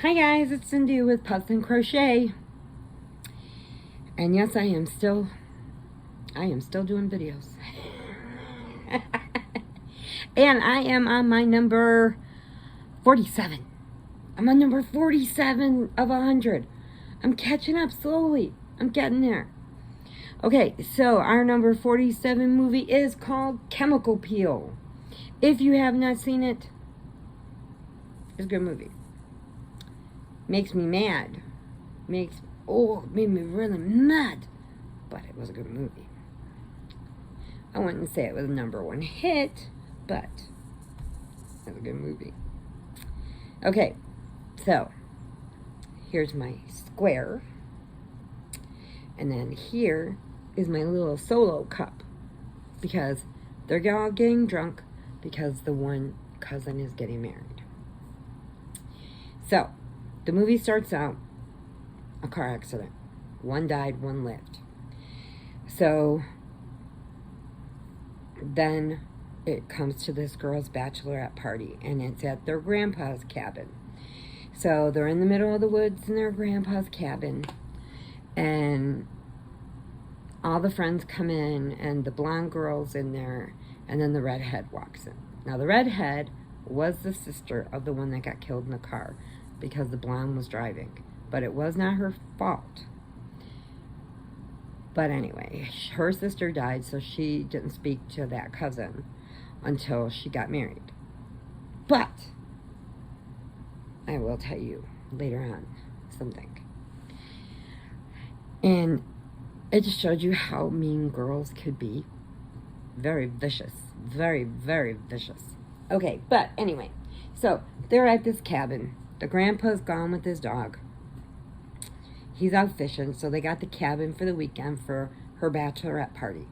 Hi guys, it's Cindy with Pups and Crochet. And yes, I am still doing videos. And I am on my number 47. I'm on number 47 of 100. I'm catching up slowly. I'm getting there. Okay, so our number 47 movie is called Chemical Peel. If you have not seen it, it's a good movie. Makes me mad. It made me really mad. But it was a good movie. I wouldn't say it was a #1 hit, but it was a good movie. Okay, so here's my square. And then here is my little solo cup. Because they're all getting drunk because the one cousin is getting married. So, the movie starts out a car accident. One died, one lived. So then it comes to this girl's bachelorette party, and it's at their grandpa's cabin. So they're in the middle of the woods in their grandpa's cabin, and all the friends come in, and the blonde girl's in there, and then the redhead walks in. Now the redhead was the sister of the one that got killed in the car, because the blonde was driving. But it was not her fault. But anyway, her sister died, so she didn't speak to that cousin until she got married. But I will tell you later on something. And it just showed you how mean girls could be. Very vicious. Very, very vicious. Okay, but anyway, so they're at this cabin. The grandpa's gone with his dog. He's out fishing, so they got the cabin for the weekend for her bachelorette party.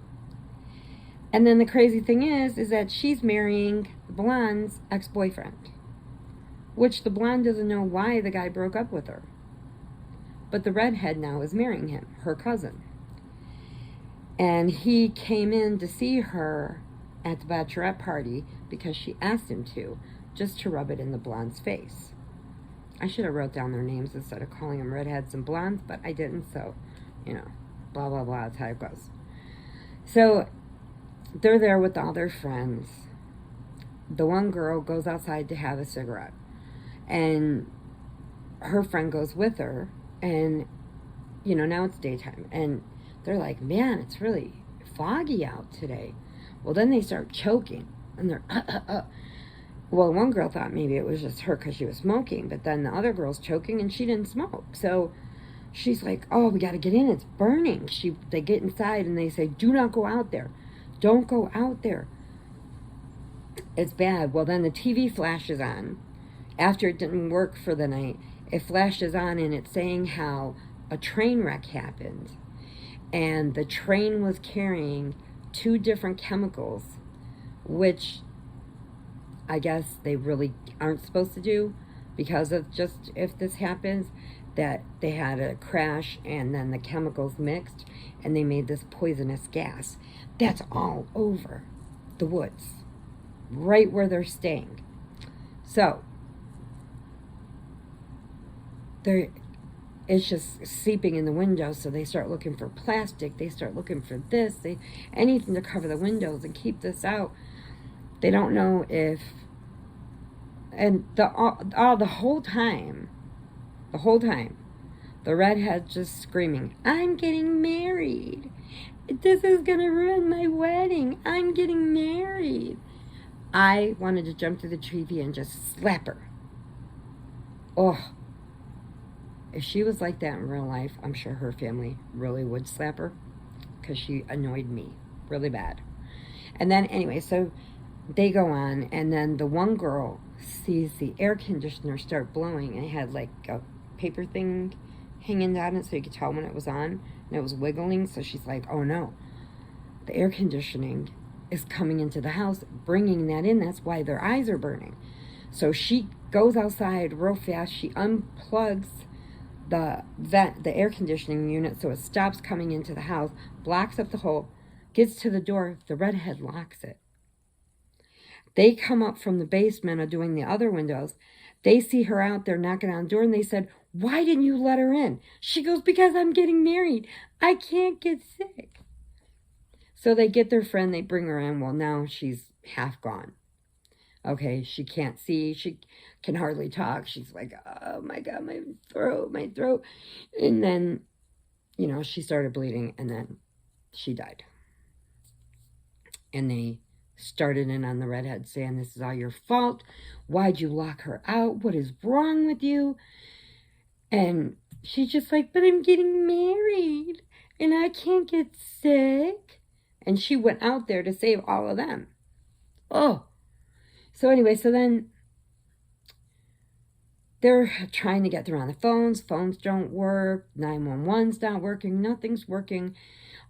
And then the crazy thing is that she's marrying the blonde's ex-boyfriend, which the blonde doesn't know why the guy broke up with her. But the redhead now is marrying him, her cousin. And he came in to see her at the bachelorette party because she asked him to, just to rub it in the blonde's face. I should have wrote down their names instead of calling them redheads and blondes, but I didn't, so, blah, blah, blah, that's how it goes. So, they're there with all their friends. The one girl goes outside to have a cigarette, and her friend goes with her, and, now it's daytime, and they're like, man, it's really foggy out today. Well, then they start choking, and they're, Well, one girl thought maybe it was just her because she was smoking, but then the other girl's choking and she didn't smoke. So she's like, oh, we got to get in. It's burning. They get inside and they say, do not go out there. Don't go out there. It's bad. Well, then the TV flashes on. After it didn't work for the night, it flashes on and it's saying how a train wreck happened. And the train was carrying 2 different chemicals, which I guess they really aren't supposed to do, because of just if this happens, that they had a crash and then the chemicals mixed and they made this poisonous gas that's all over the woods, right where they're staying. So it's just seeping in the windows, so they start looking for plastic, they start looking for this, anything to cover the windows and keep this out. They don't know if, and the whole time, the redhead's just screaming, I'm getting married. This is going to ruin my wedding. I'm getting married. I wanted to jump to the TV and just slap her. Oh, if she was like that in real life, I'm sure her family really would slap her, because she annoyed me really bad. And then anyway, so they go on, and then the one girl sees the air conditioner start blowing, and it had like a paper thing hanging down it so you could tell when it was on, and it was wiggling. So she's like, oh no, the air conditioning is coming into the house, bringing that in. That's why their eyes are burning. So she goes outside real fast. She unplugs the air conditioning unit so it stops coming into the house, blocks up the hole, gets to the door. The redhead locks it. They come up from the basement of doing the other windows. They see her out there knocking on the door, and they said, "Why didn't you let her in?" She goes, "Because I'm getting married. I can't get sick." So they get their friend, they bring her in. Well, now she's half gone. Okay, she can't see. She can hardly talk. She's like, "Oh my God, my throat. And then, you know, she started bleeding, and then she died. And they started in on the redhead saying, "This is all your fault. Why'd you lock her out? What is wrong with you?" And she's just like, "But I'm getting married and I can't get sick." And she went out there to save all of them. Oh. So anyway, so then they're trying to get through on the phones. Phones don't work. 911's not working. Nothing's working.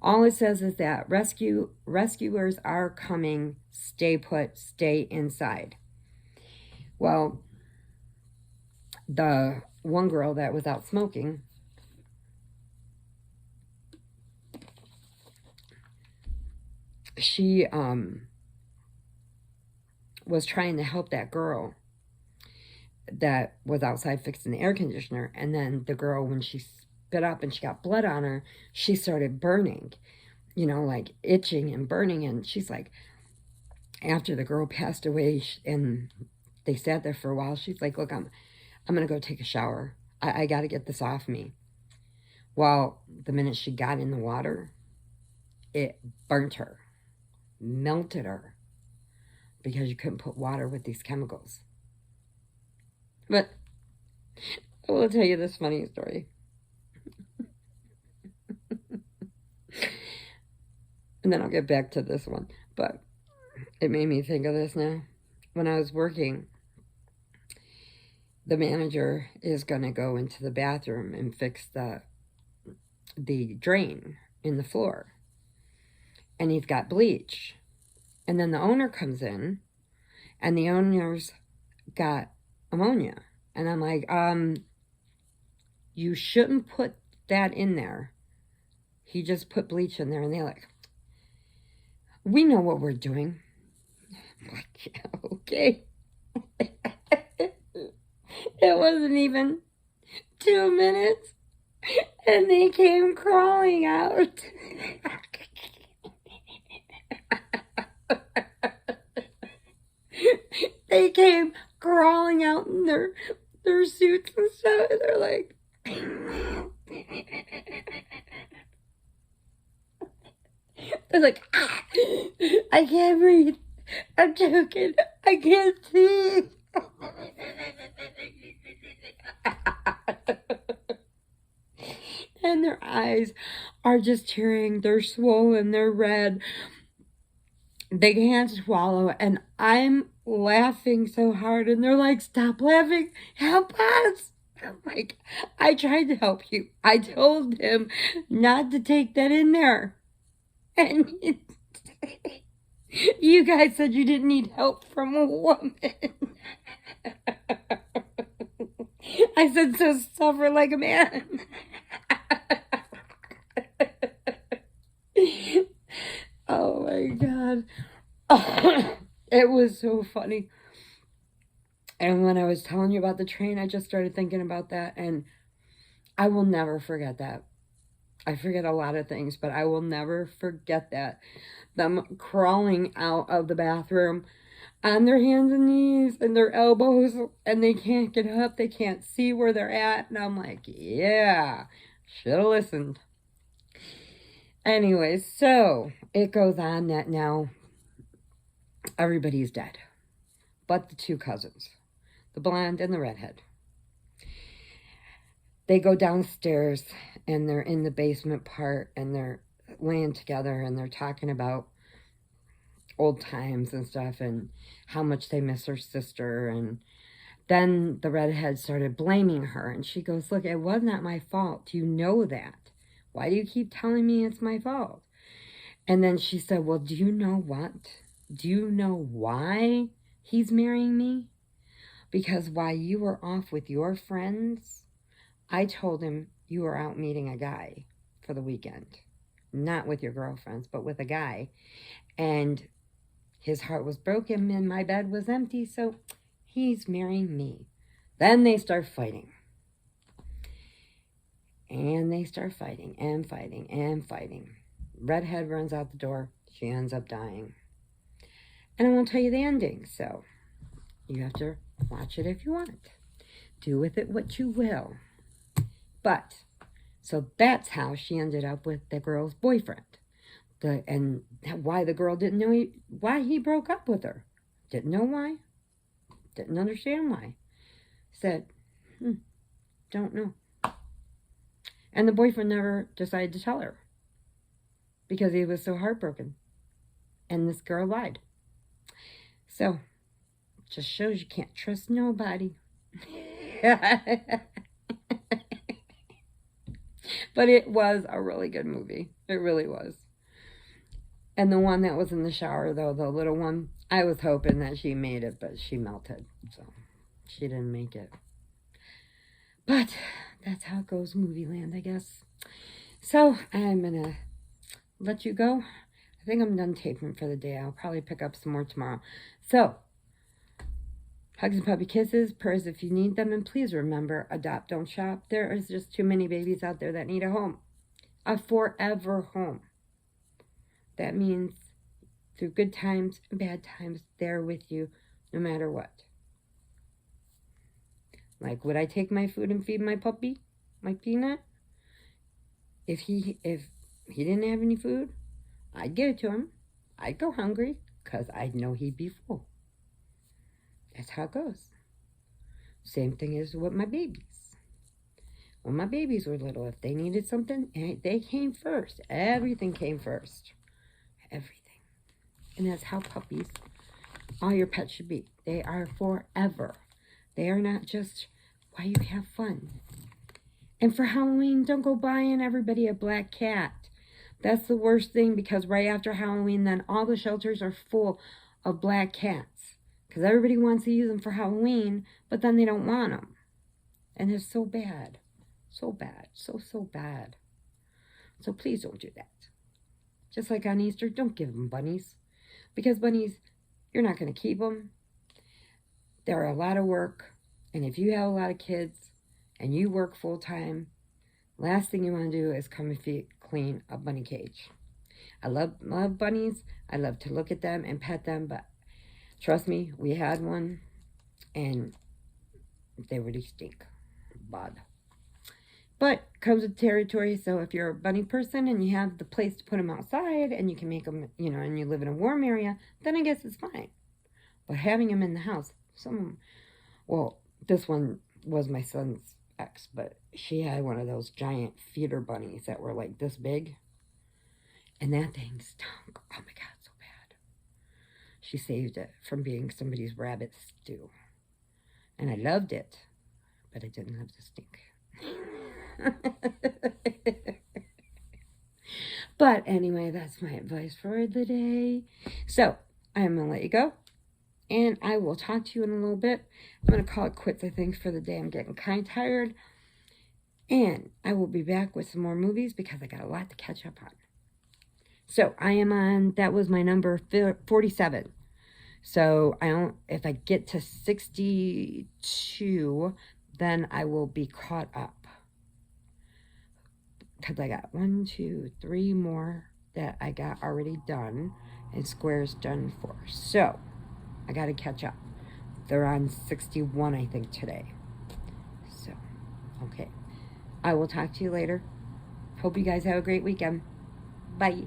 All it says is that rescuers are coming. Stay put. Stay inside. Well, the one girl that was out smoking, she was trying to help that girl that was outside fixing the air conditioner. And then the girl, when she spit up and she got blood on her, she started burning, you know, like itching and burning. And she's like, after the girl passed away and they sat there for a while, she's like, "Look, I'm going to go take a shower. I got to get this off me." Well, the minute she got in the water, it burnt her, melted her, because you couldn't put water with these chemicals. But I will tell you this funny story. And then I'll get back to this one. But it made me think of this now. When I was working, the manager is going to go into the bathroom and fix the drain in the floor. And he's got bleach. And then the owner comes in, and the owner's got ammonia. And I'm like, you shouldn't put that in there. He just put bleach in there. And they're like, "We know what we're doing." I'm like, "Yeah, okay." It wasn't even 2 minutes, and they came crawling out. They came crawling out in their suits and stuff, and they're like, they're like, "Ah, I can't breathe. I'm choking. I can't see." And their eyes are just tearing. They're swollen. They're red. They can't swallow. And I'm laughing so hard. And they're like, "Stop laughing. Help us." I'm like, "I tried to help you. I told him not to take that in there. And you guys said you didn't need help from a woman." I said, "So suffer like a man." Oh my God. It was so funny. And when I was telling you about the train, I just started thinking about that, and I will never forget that. I forget a lot of things, but I will never forget that. Them crawling out of the bathroom on their hands and knees and their elbows, and they can't get up. They can't see where they're at. And I'm like, yeah, should have listened. Anyway, so it goes on that now everybody's dead, but the two cousins, the blonde and the redhead. They go downstairs, and they're in the basement part, and they're laying together, and they're talking about old times and stuff, and how much they miss her sister. And then the redhead started blaming her, and she goes, "Look, it was not my fault. You know that. Why do you keep telling me it's my fault?" And then she said, "Well, do you know what? Do you know why he's marrying me? Because while you were off with your friends, I told him you were out meeting a guy for the weekend. Not with your girlfriends, but with a guy. And his heart was broken and my bed was empty, so he's marrying me. Then they start fighting. And they start fighting and fighting and fighting. Redhead runs out the door. She ends up dying. And I won't tell you the ending, so you have to watch it if you want. Do with it what you will. But, so that's how she ended up with the girl's boyfriend. And why the girl didn't know why he broke up with her. Didn't know why. Didn't understand why. Said, don't know. And the boyfriend never decided to tell her. Because he was so heartbroken. And this girl lied. So, just shows you can't trust nobody. But it was a really good movie. It really was. And the one that was in the shower, though, the little one, I was hoping that she made it, but she melted. So, she didn't make it. But that's how it goes, movie land, I guess. So, I'm going to let you go. I think I'm done taping for the day. I'll probably pick up some more tomorrow. So, hugs and puppy kisses, prayers if you need them, and please remember, adopt, don't shop. There is just too many babies out there that need a home. A forever home. That means through good times and bad times, they're with you no matter what. Like, would I take my food and feed my puppy, my Peanut? If he didn't have any food, I'd give it to him. I'd go hungry because I'd know he'd be full. That's how it goes. Same thing is with my babies. When my babies were little, if they needed something, they came first. Everything came first. Everything. And that's how puppies, all your pets should be. They are forever. They are not just while you have fun. And for Halloween, don't go buying everybody a black cat. That's the worst thing, because right after Halloween, then all the shelters are full of black cats. Because everybody wants to use them for Halloween, but then they don't want them. And it's so bad. So bad. So bad. So please don't do that. Just like on Easter, don't give them bunnies. Because bunnies, you're not going to keep them. They're a lot of work. And if you have a lot of kids and you work full time, last thing you want to do is come and clean a bunny cage. I love bunnies. I love to look at them and pet them. But trust me, we had one and they really stink. Bad. But comes with territory, so if you're a bunny person and you have the place to put them outside and you can make them, and you live in a warm area, then I guess it's fine. But having them in the house, this one was my son's ex, but she had one of those giant feeder bunnies that were like this big. And that thing stunk. Oh my God, so bad. She saved it from being somebody's rabbit stew. And I loved it, but I didn't love the stink. But anyway, that's my advice for the day. So I'm gonna let you go, and I will talk to you in a little bit. I'm gonna call it quits, I think, for the day. I'm getting kind of tired, and I will be back with some more movies because I got a lot to catch up on. So I am on, that was my number 47. So if I get to 62, then I will be caught up. Because I got 1, 2, 3 more that I got already done, and squares done for. So, I got to catch up. They're on 61, I think, today. So, okay. I will talk to you later. Hope you guys have a great weekend. Bye.